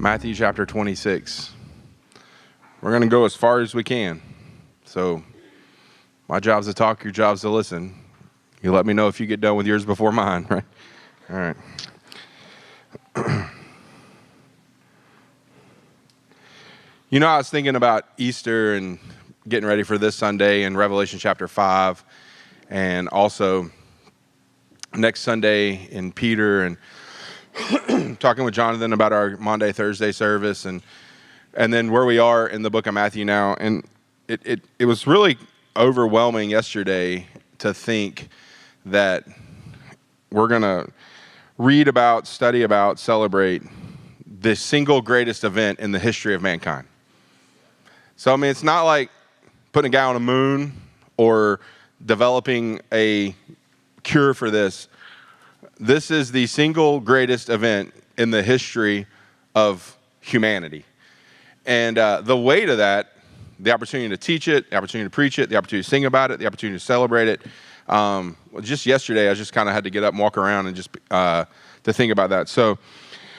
Matthew chapter 26. We're going to go as far as we can. So my job's to talk, your job's to listen. You let me know if you get done with yours before mine, right? All right. You know, I was thinking about Easter and getting ready for this Sunday in Revelation chapter 5, and also next Sunday in Peter, and talking with Jonathan about our Monday, Thursday service, and then where we are in the book of Matthew now. And it was really overwhelming yesterday to think that we're going to read about, study about, celebrate the single greatest event in the history of mankind. So, I mean, it's not like putting a guy on the moon or developing a cure for this. This is the single greatest event in the history of humanity. And the weight of that, the opportunity to teach it, the opportunity to preach it, the opportunity to sing about it, the opportunity to celebrate it. Just yesterday, I just kind of had to get up and walk around and just to think about that. So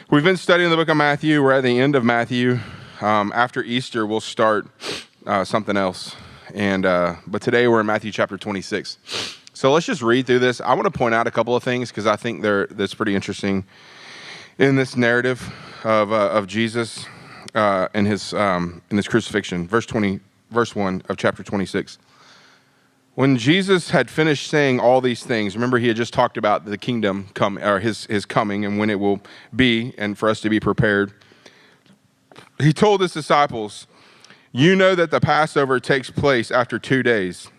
we've been studying the book of Matthew. We're at the end of Matthew. After Easter, we'll start something else. But today we're in Matthew chapter 26. So let's just read through this. I want to point out a couple of things because I think that's pretty interesting in this narrative of Jesus in his crucifixion. Verse 1 of chapter 26. When Jesus had finished saying all these things, remember he had just talked about the kingdom his coming and when it will be, and for us to be prepared. He told his disciples, "You know that the Passover takes place after 2 days.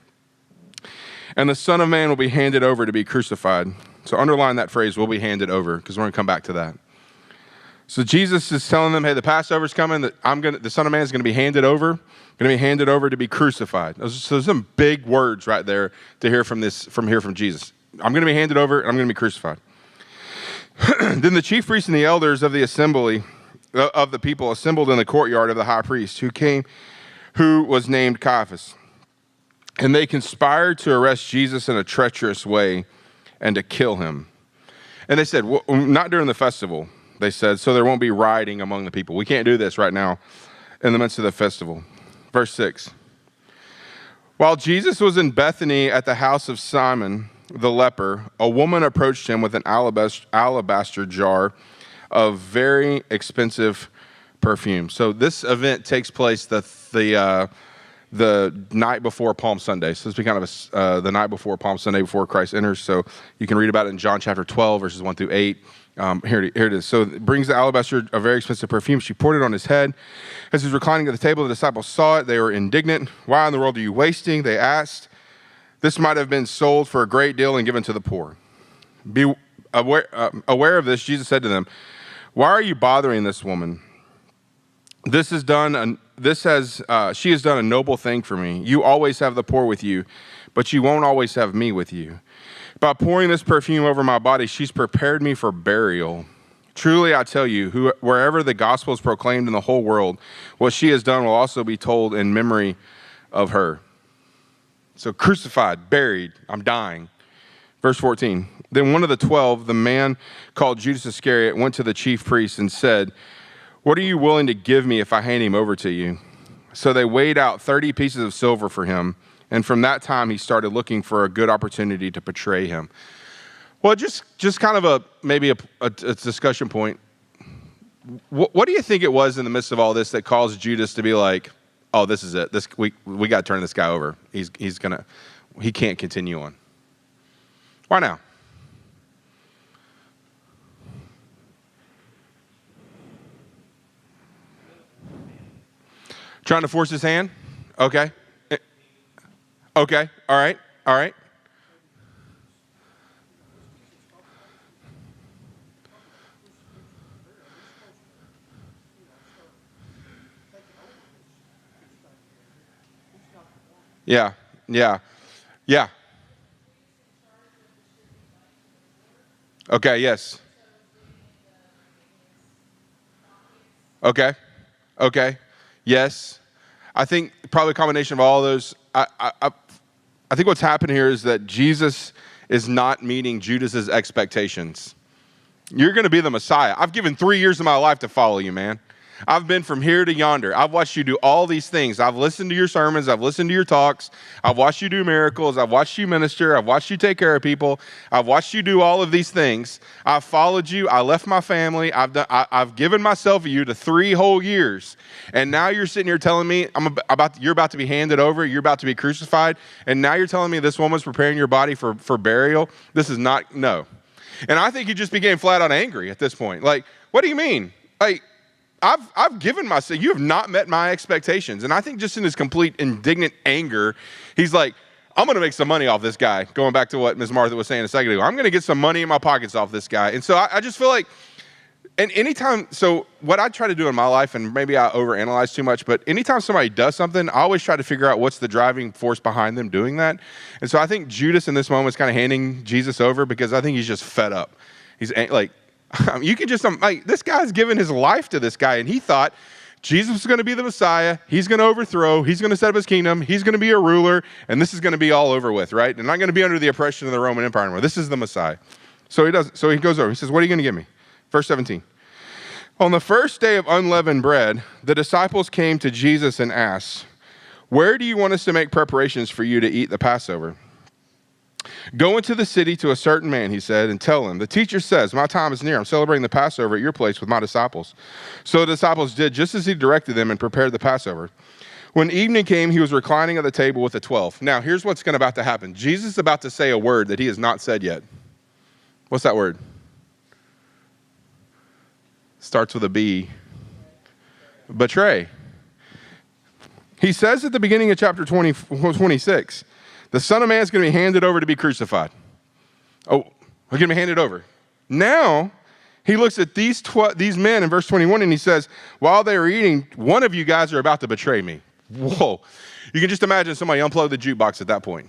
And the Son of Man will be handed over to be crucified." So underline that phrase, "will be handed over," because we're going to come back to that. So Jesus is telling them, hey, the Passover's coming, that the Son of Man is going to be handed over, to be crucified. So there's some big words right there to hear from Jesus. I'm going to be handed over, and I'm going to be crucified. Then the chief priests and the elders of the assembly of the people assembled in the courtyard of the high priest, who was named Caiaphas. And they conspired to arrest Jesus in a treacherous way and to kill him. And they said, well, not during the festival, they said, so there won't be rioting among the people. We can't do this right now in the midst of the festival. Verse 6. While Jesus was in Bethany at the house of Simon the leper, a woman approached him with an alabaster jar of very expensive perfume. So this event takes place the night before Palm Sunday. So this will be kind of the night before Palm Sunday, before Christ enters. So you can read about it in John chapter 12, verses 1 through 8. Here it is. So it brings the alabaster, a very expensive perfume. She poured it on his head. As he was reclining at the table, the disciples saw it. They were indignant. "Why in the world are you wasting?" they asked. "This might have been sold for a great deal and given to the poor." Be aware of this, Jesus said to them, "Why are you bothering this woman? She has done a noble thing for me. You always have the poor with you, but you won't always have me with you. By pouring this perfume over my body, she's prepared me for burial. Truly, I tell you, wherever the gospel is proclaimed in the whole world, what she has done will also be told in memory of her." So crucified, buried, I'm dying. Verse 14. Then one of the 12, the man called Judas Iscariot, went to the chief priests and said, "What are you willing to give me if I hand him over to you?" So they weighed out 30 pieces of silver for him. And from that time, he started looking for a good opportunity to betray him. Well, just kind of maybe a discussion point. What do you think it was in the midst of all this that caused Judas to be like, "Oh, this is it. We got to turn this guy over. He can't continue on." Why now? Trying to force his hand? Okay. Okay. All right. Yeah. Okay, yes. Okay. Yes. I think probably a combination of all those. I think what's happened here is that Jesus is not meeting Judas's expectations. You're going to be the Messiah. I've given 3 years of my life to follow you, man. I've been from here to yonder. I've watched you do all these things. I've listened to your sermons. I've listened to your talks. I've watched you do miracles. I've watched you minister. I've watched you take care of people. I've watched you do all of these things. I've followed you. I left my family. I've given myself to you to 3 whole years. And now you're sitting here telling me you're about to be handed over. You're about to be crucified. And now you're telling me this woman's preparing your body for burial. This is not, no. And I think he just became flat out angry at this point. Like, what do you mean? Like, I've given myself, you have not met my expectations. And I think just in his complete indignant anger, he's like, I'm going to make some money off this guy. Going back to what Ms. Martha was saying a second ago, I'm going to get some money in my pockets off this guy. And so I just feel like, and anytime, so what I try to do in my life, and maybe I overanalyze too much, but anytime somebody does something, I always try to figure out what's the driving force behind them doing that. And so I think Judas in this moment is kind of handing Jesus over because I think he's just fed up. He's like, you can just, like, this guy's given his life to this guy, and he thought Jesus was going to be the Messiah. He's going to overthrow. He's going to set up his kingdom. He's going to be a ruler, and this is going to be all over with, right? And not going to be under the oppression of the Roman Empire anymore. This is the Messiah. So he goes over. He says, what are you going to give me? Verse 17. On the first day of unleavened bread, the disciples came to Jesus and asked, where do you want us to make preparations for you to eat the Passover? Go into the city to a certain man, he said, and tell him, the teacher says, my time is near. I'm celebrating the Passover at your place with my disciples. So the disciples did just as he directed them and prepared the Passover. When evening came, he was reclining at the table with the 12. Now, here's what's about to happen. Jesus is about to say a word that he has not said yet. What's that word? Starts with a B. Betray. He says at the beginning of chapter 26, the Son of Man is going to be handed over to be crucified. Oh, we're going to be handed over. Now, he looks at these men in verse 21 and he says, while they were eating, one of you guys are about to betray me. Whoa. You can just imagine somebody unplug the jukebox at that point.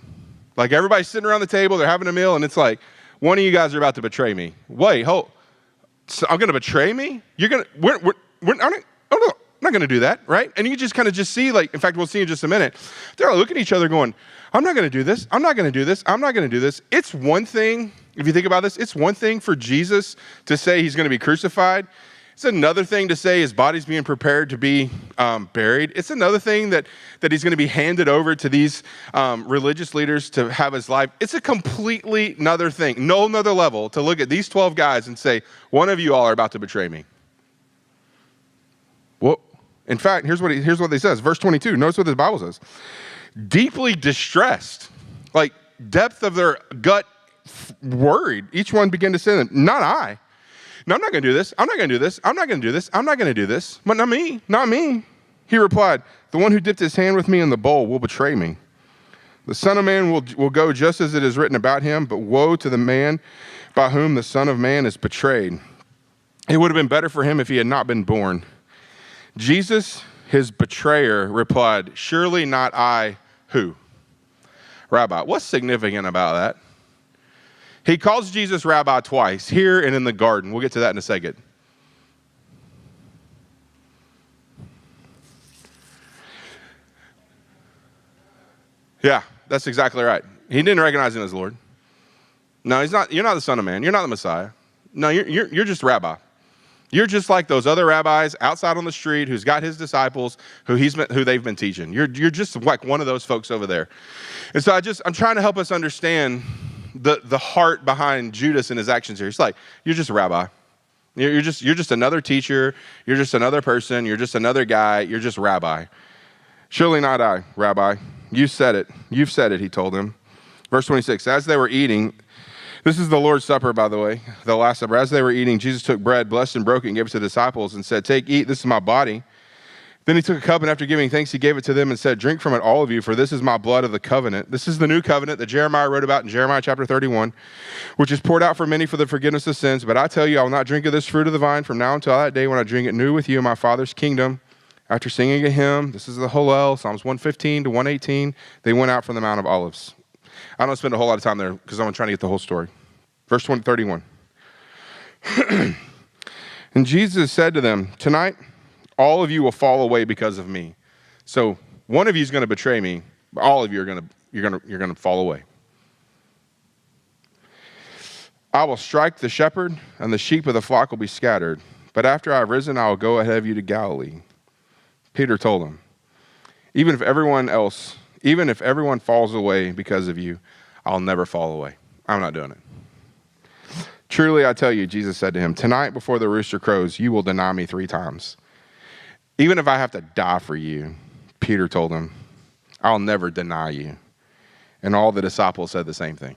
Like everybody's sitting around the table, they're having a meal, and it's like, one of you guys are about to betray me. Wait, hold. So I'm going to betray me? You're going to, I'm not going to do that, right? And you just kind of just see, like, in fact, we'll see in just a minute. They're all looking at each other going, I'm not going to do this. I'm not going to do this. I'm not going to do this. It's one thing, if you think about this, it's one thing for Jesus to say he's going to be crucified. It's another thing to say his body's being prepared to be buried. It's another thing that he's going to be handed over to these religious leaders to have his life. It's a completely another thing, no another level to look at these 12 guys and say, one of you all are about to betray me. Well, in fact, here's what he says. Verse 22, notice what the Bible says. Deeply distressed, like depth of their gut worried. Each one began to say, not I. No, I'm not going to do this. I'm not going to do this. I'm not going to do this. I'm not going to do this. But not me. Not me. He replied, the one who dipped his hand with me in the bowl will betray me. The Son of Man will go just as it is written about him, but woe to the man by whom the Son of Man is betrayed. It would have been better for him if he had not been born. Jesus, his betrayer, replied, surely not I. Who? Rabbi. What's significant about that? He calls Jesus Rabbi twice, here and in the garden. We'll get to that in a second. Yeah, that's exactly right. He didn't recognize him as Lord. No, he's not. You're not the Son of Man. You're not the Messiah. No, you're just Rabbi. You're just like those other rabbis outside on the street who's got his disciples, who they've been teaching. You're just like one of those folks over there. And so I'm trying to help us understand the heart behind Judas and his actions here. It's like, you're just a rabbi. You're just another teacher. You're just another person. You're just another guy. You're just rabbi. Surely not I, Rabbi. You said it. You've said it, he told him. Verse 26, as they were eating, this is the Lord's Supper, by the way, the Last Supper. As they were eating, Jesus took bread, blessed and broke it, and gave it to the disciples and said, take, eat, this is my body. Then he took a cup, and after giving thanks, he gave it to them and said, drink from it, all of you, for this is my blood of the covenant. This is the new covenant that Jeremiah wrote about in Jeremiah chapter 31, which is poured out for many for the forgiveness of sins. But I tell you, I will not drink of this fruit of the vine from now until that day when I drink it new with you in my Father's kingdom. After singing a hymn, this is the Hallel, Psalms 115 to 118, they went out from the Mount of Olives. I don't spend a whole lot of time there because I'm trying to get the whole story. Verse 31. And Jesus said to them, tonight, all of you will fall away because of me. So one of you is going to betray me, but all of you are you're going to fall away. I will strike the shepherd, and the sheep of the flock will be scattered. But after I have risen, I will go ahead of you to Galilee." Peter told him, even if everyone falls away because of you, I'll never fall away. I'm not doing it. "Truly, I tell you," Jesus said to him, "tonight before the rooster crows, you will deny me 3 times. Even if I have to die for you," Peter told him, "I'll never deny you." And all the disciples said the same thing.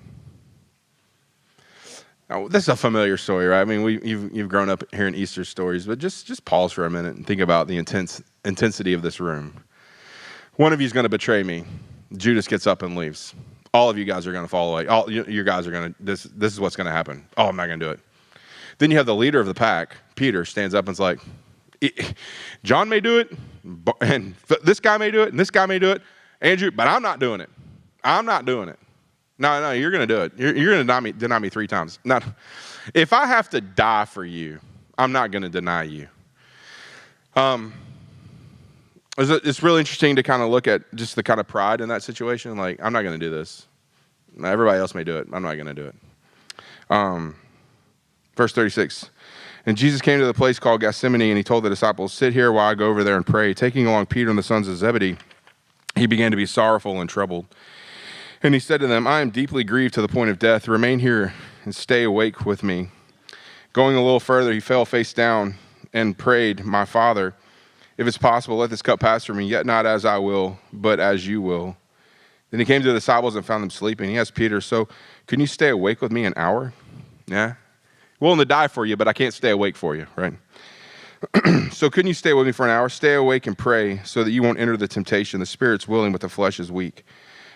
Now, this is a familiar story, right? I mean, you've grown up hearing Easter stories, but just pause for a minute and think about the intensity of this room. One of you is going to betray me. Judas gets up and leaves. All of you guys are going to fall away. All you guys are going to, this is what's going to happen. Oh, I'm not going to do it. Then you have the leader of the pack, Peter, stands up and is like, "John may do it, and this guy may do it, and this guy may do it, Andrew, but I'm not doing it. I'm not doing it." No, you're going to do it. You're going to deny me 3 times. Not, if I have to die for you, I'm not going to deny you. It's really interesting to kind of look at just the kind of pride in that situation. Like, I'm not going to do this. Everybody else may do it. I'm not going to do it. Verse 36. "And Jesus came to the place called Gethsemane, and he told the disciples, 'Sit here while I go over there and pray.' Taking along Peter and the sons of Zebedee, he began to be sorrowful and troubled. And he said to them, 'I am deeply grieved to the point of death. Remain here and stay awake with me.' Going a little further, he fell face down and prayed, 'My Father, if it's possible, let this cup pass from me, yet not as I will, but as you will.' Then he came to the disciples and found them sleeping. He asked Peter, 'So can you stay awake with me an hour?' 'Yeah, willing to die for you, but I can't stay awake for you,' right? 'So couldn't you stay with me for an hour? Stay awake and pray so that you won't enter the temptation. The spirit's willing, but the flesh is weak.'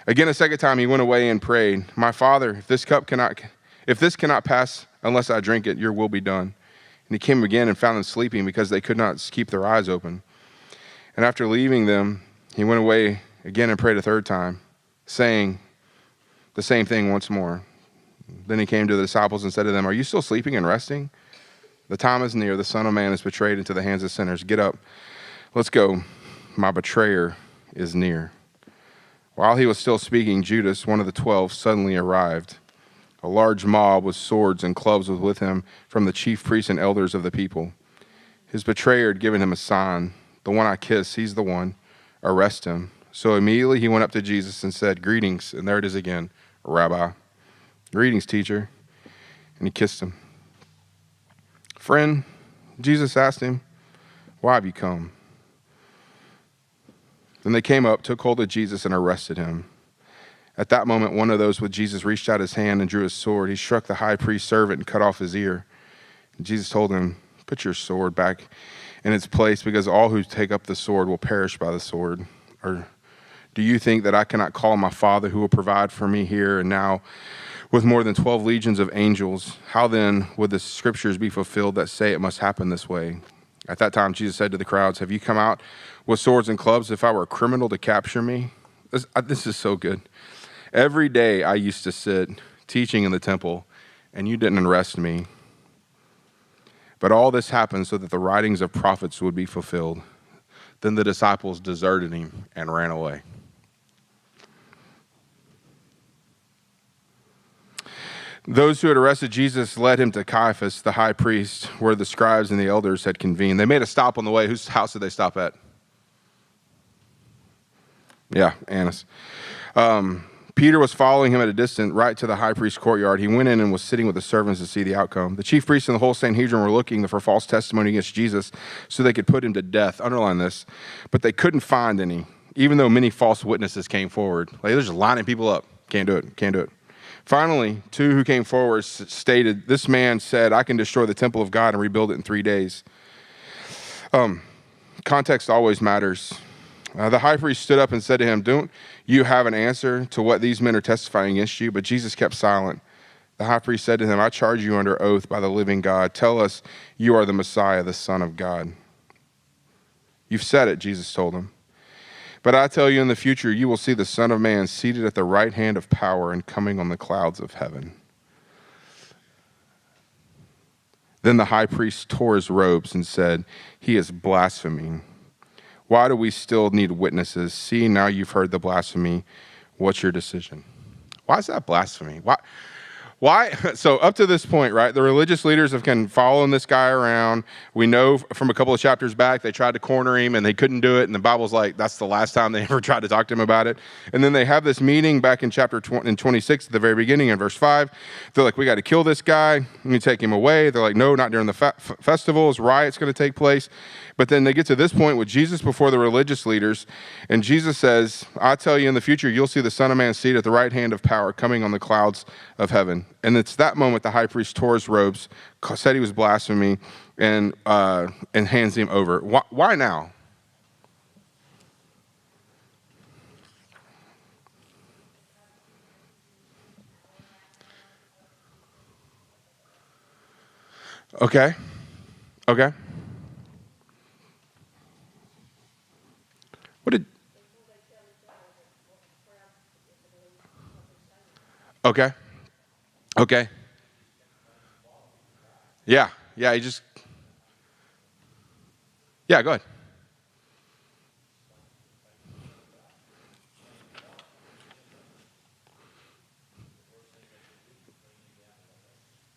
Again, a second time, he went away and prayed, 'My Father, if this cannot pass unless I drink it, your will be done.' And he came again and found them sleeping because they could not keep their eyes open. And after leaving them, he went away again and prayed a third time, saying the same thing once more. Then he came to the disciples and said to them, 'Are you still sleeping and resting? The time is near. The Son of Man is betrayed into the hands of sinners. Get up. Let's go. My betrayer is near.' While he was still speaking, Judas, one of the 12, suddenly arrived. A large mob with swords and clubs was with him from the chief priests and elders of the people. His betrayer had given him a sign. 'The one I kiss, he's the one. Arrest him.' So immediately he went up to Jesus and said, 'Greetings,' and there it is again, 'Rabbi.' 'Greetings, teacher.' And he kissed him. 'Friend,' Jesus asked him, 'why have you come?' Then they came up, took hold of Jesus, and arrested him. At that moment, one of those with Jesus reached out his hand and drew his sword. He struck the high priest's servant and cut off his ear. And Jesus told him, 'Put your sword back in its place, because all who take up the sword will perish by the sword. Or do you think that I cannot call my Father who will provide for me here and now with more than 12 legions of angels? How then would the scriptures be fulfilled that say it must happen this way?' At that time, Jesus said to the crowds, 'Have you come out with swords and clubs if I were a criminal to capture me?' This is so good. 'Every day I used to sit teaching in the temple, and you didn't arrest me. But all this happened so that the writings of prophets would be fulfilled.' Then the disciples deserted him and ran away." Those who had arrested Jesus led him to Caiaphas, the high priest, where the scribes and the elders had convened. They made a stop on the way. Whose house did they stop at? Yeah, Annas. Peter was following him at a distance right to the high priest's courtyard. He went in and was sitting with the servants to see the outcome. The chief priests and the whole Sanhedrin were looking for false testimony against Jesus so they could put him to death. Underline this. But they couldn't find any, even though many false witnesses came forward. Like, they're just lining people up. Can't do it. Finally, 2 who came forward stated, "This man said, I can destroy the temple of God and rebuild it in 3 days." Context always matters. The high priest stood up and said to him, "Don't you have an answer to what these men are testifying against you?" But Jesus kept silent. The high priest said to him, "I charge you under oath by the living God. Tell us you are the Messiah, the Son of God." "You've said it," Jesus told him. "But I tell you, in the future, you will see the Son of Man seated at the right hand of power and coming on the clouds of heaven." Then the high priest tore his robes and said, "He is blaspheming. Why do we still need witnesses? See, now you've heard the blasphemy. What's your decision?" Why is that blasphemy? Why? So up to this point, right, the religious leaders have been following this guy around. We know from a couple of chapters back, they tried to corner him and they couldn't do it. And the Bible's like, that's the last time they ever tried to talk to him about it. And then they have this meeting back in chapter 26 at the very beginning in verse 5. They're like, we got to kill this guy. We take him away. They're like, no, not during the festivals. Riot's going to take place. But then they get to this point with Jesus before the religious leaders. And Jesus says, I tell you, in the future, you'll see the Son of Man seated at the right hand of power coming on the clouds of heaven. And it's that moment the high priest tore his robes, said he was blasphemy, and hands him over. Why now? Okay. What did? Okay. Yeah. He just. Yeah, go ahead.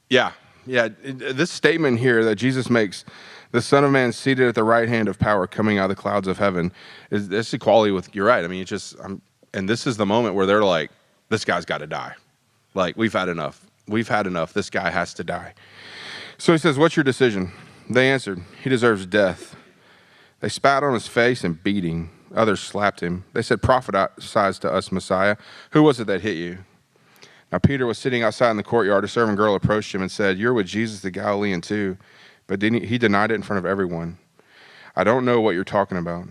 Yeah. This statement here that Jesus makes, the Son of Man seated at the right hand of power coming out of the clouds of heaven, is this equality with, you're right. I mean, and this is the moment where they're like, this guy's got to die. Like, we've had enough. This guy has to die. So he says, what's your decision? They answered, he deserves death. They spat on his face and beat him. Others slapped him. They said, prophesy to us, Messiah. Who was it that hit you? Now Peter was sitting outside in the courtyard. A servant girl approached him and said, you're with Jesus the Galilean too. But he denied it in front of everyone. I don't know what you're talking about.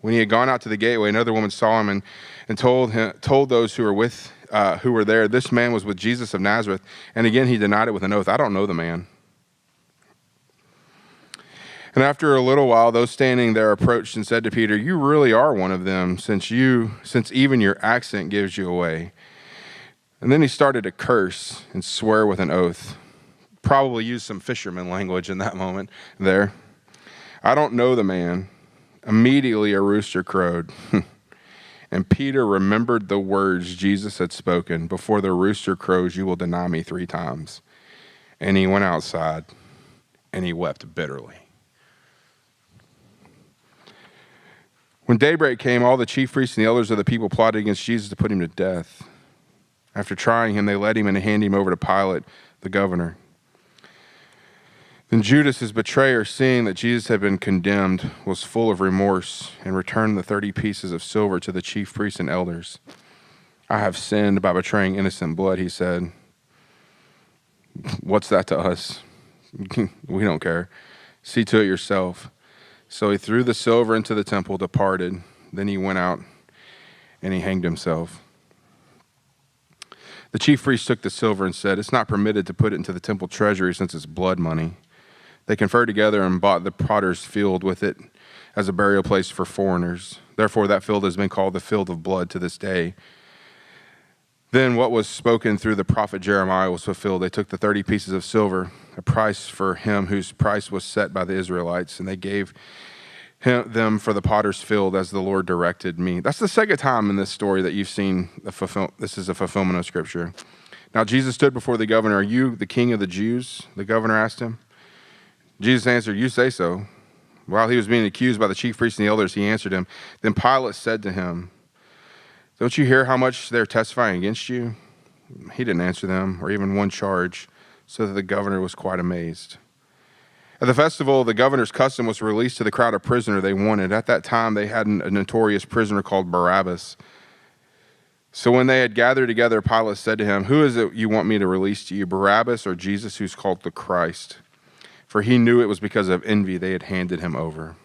When he had gone out to the gateway, another woman saw him and told those who were there, this man was with Jesus of Nazareth. And again, he denied it with an oath. I don't know the man. And after a little while, those standing there approached and said to Peter, you really are one of them, since even your accent gives you away. And then he started to curse and swear with an oath. Probably used some fisherman language in that moment there. I don't know the man. Immediately a rooster crowed. And Peter remembered the words Jesus had spoken, before the rooster crows, you will deny me 3 times. And he went outside and he wept bitterly. When daybreak came, all the chief priests and the elders of the people plotted against Jesus to put him to death. After trying him, they led him and handed him over to Pilate, the governor. Then Judas, his betrayer, seeing that Jesus had been condemned, was full of remorse and returned the 30 pieces of silver to the chief priests and elders. I have sinned by betraying innocent blood, he said. What's that to us? We don't care. See to it yourself. So he threw the silver into the temple, departed. Then he went out and he hanged himself. The chief priest took the silver and said, it's not permitted to put it into the temple treasury since it's blood money. They conferred together and bought the potter's field with it as a burial place for foreigners. Therefore, that field has been called the field of blood to this day. Then what was spoken through the prophet Jeremiah was fulfilled. They took the 30 pieces of silver, a price for him whose price was set by the Israelites, and they gave them for the potter's field as the Lord directed me. That's the second time in this story that you've seen this is a fulfillment of Scripture. Now Jesus stood before the governor. Are you the king of the Jews? The governor asked him. Jesus answered, you say so. While he was being accused by the chief priests and the elders, he answered him. Then Pilate said to him, don't you hear how much they're testifying against you? He didn't answer them or even one charge, so that the governor was quite amazed. At the festival, the governor's custom was to release to the crowd a prisoner they wanted. At that time, they had a notorious prisoner called Barabbas. So when they had gathered together, Pilate said to him, who is it you want me to release to you, Barabbas or Jesus, who's called the Christ? For he knew it was because of envy they had handed him over.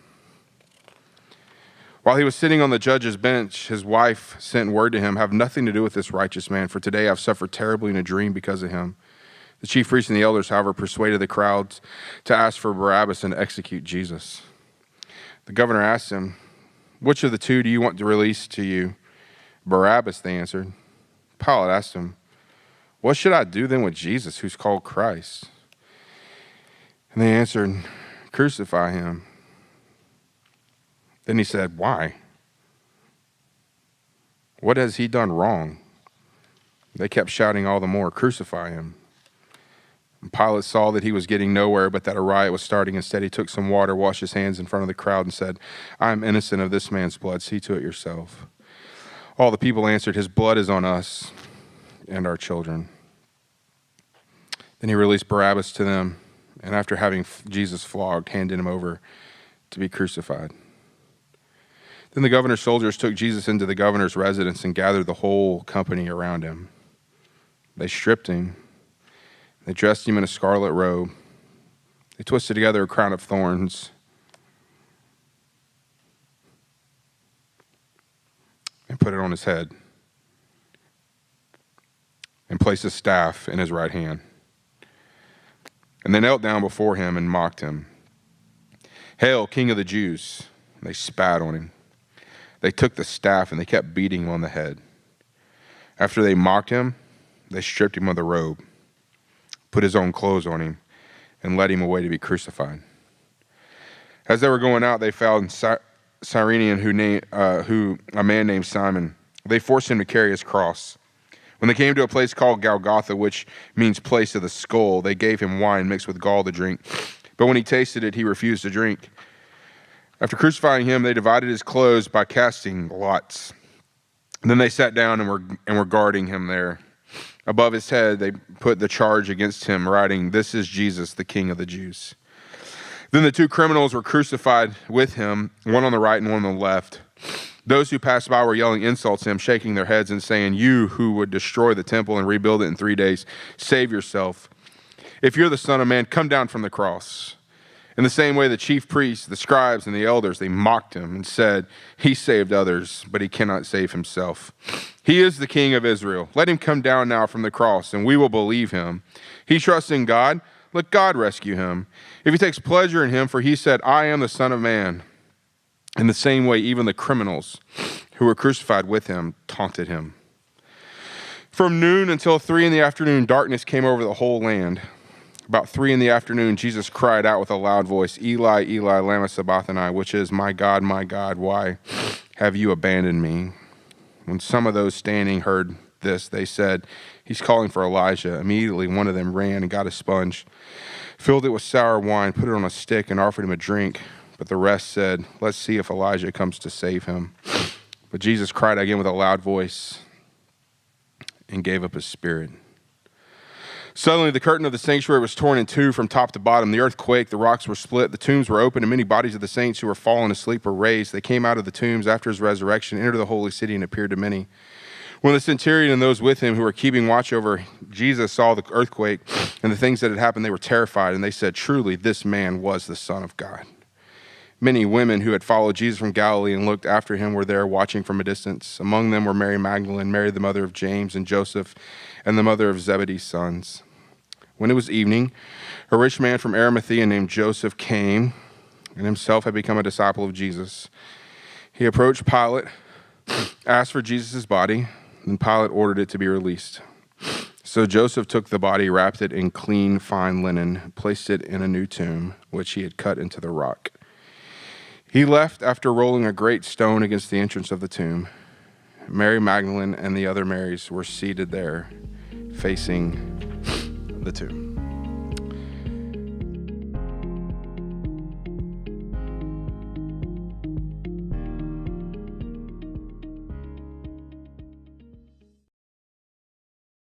While he was sitting on the judge's bench, his wife sent word to him, have nothing to do with this righteous man, for today I've suffered terribly in a dream because of him. The chief priests and the elders, however, persuaded the crowds to ask for Barabbas and to execute Jesus. The governor asked him, which of the two do you want to release to you? Barabbas, they answered. Pilate asked him, what should I do then with Jesus, who's called Christ? And they answered, crucify him. Then he said, why? What has he done wrong? They kept shouting all the more, "Crucify him." And Pilate saw that he was getting nowhere, but that a riot was starting. Instead, he took some water, washed his hands in front of the crowd, and said, "I am innocent of this man's blood. See to it yourself." All the people answered, "His blood is on us and our children." Then he released Barabbas to them, and after having Jesus flogged, handed him over to be crucified. Then the governor's soldiers took Jesus into the governor's residence and gathered the whole company around him. They stripped him. They dressed him in a scarlet robe. They twisted together a crown of thorns and put it on his head and placed a staff in his right hand. And they knelt down before him and mocked him. "Hail, King of the Jews!" And they spat on him. They took the staff and they kept beating him on the head. After they mocked him, they stripped him of the robe, put his own clothes on him, and led him away to be crucified. As they were going out, they found Cyrenian, who a man named Simon. They forced him to carry his cross. When they came to a place called Golgotha, which means place of the skull, they gave him wine mixed with gall to drink. But when he tasted it, he refused to drink. After crucifying him, they divided his clothes by casting lots. And then they sat down and were guarding him there. Above his head, they put the charge against him, writing, "This is Jesus, the King of the Jews." Then the two criminals were crucified with him, one on the right and one on the left. Those who passed by were yelling insults to him, shaking their heads and saying, "You who would destroy the temple and rebuild it in 3 days, save yourself. If you're the Son of Man, come down from the cross." In the same way, the chief priests, the scribes, and the elders, they mocked him and said, "He saved others, but he cannot save himself. He is the King of Israel. Let him come down now from the cross, and we will believe him. He trusts in God. Let God rescue him. If he takes pleasure in him, for he said, 'I am the Son of Man.'" In the same way, even the criminals who were crucified with him taunted him. From noon until 3 in the afternoon, darkness came over the whole land. About 3 in the afternoon, Jesus cried out with a loud voice, "Eli, Eli, lama sabachthani," which is, my God, why have you abandoned me?" When some of those standing heard this, they said, "He's calling for Elijah." Immediately, one of them ran and got a sponge, filled it with sour wine, put it on a stick, and offered him a drink. But the rest said, "Let's see if Elijah comes to save him." But Jesus cried again with a loud voice and gave up his spirit. Suddenly, the curtain of the sanctuary was torn in two from top to bottom. The earth quaked, the rocks were split, the tombs were opened, and many bodies of the saints who were fallen asleep were raised. They came out of the tombs after his resurrection, entered the holy city, and appeared to many. When the centurion and those with him who were keeping watch over Jesus saw the earthquake and the things that had happened, they were terrified, and they said, "Truly, this man was the Son of God." Many women who had followed Jesus from Galilee and looked after him were there watching from a distance. Among them were Mary Magdalene, Mary the mother of James and Joseph, and the mother of Zebedee's sons. When it was evening, a rich man from Arimathea named Joseph came and himself had become a disciple of Jesus. He approached Pilate, asked for Jesus' body, and Pilate ordered it to be released. So Joseph took the body, wrapped it in clean, fine linen, placed it in a new tomb, which he had cut into the rock. He left after rolling a great stone against the entrance of the tomb. Mary Magdalene and the other Marys were seated there, facing the tomb.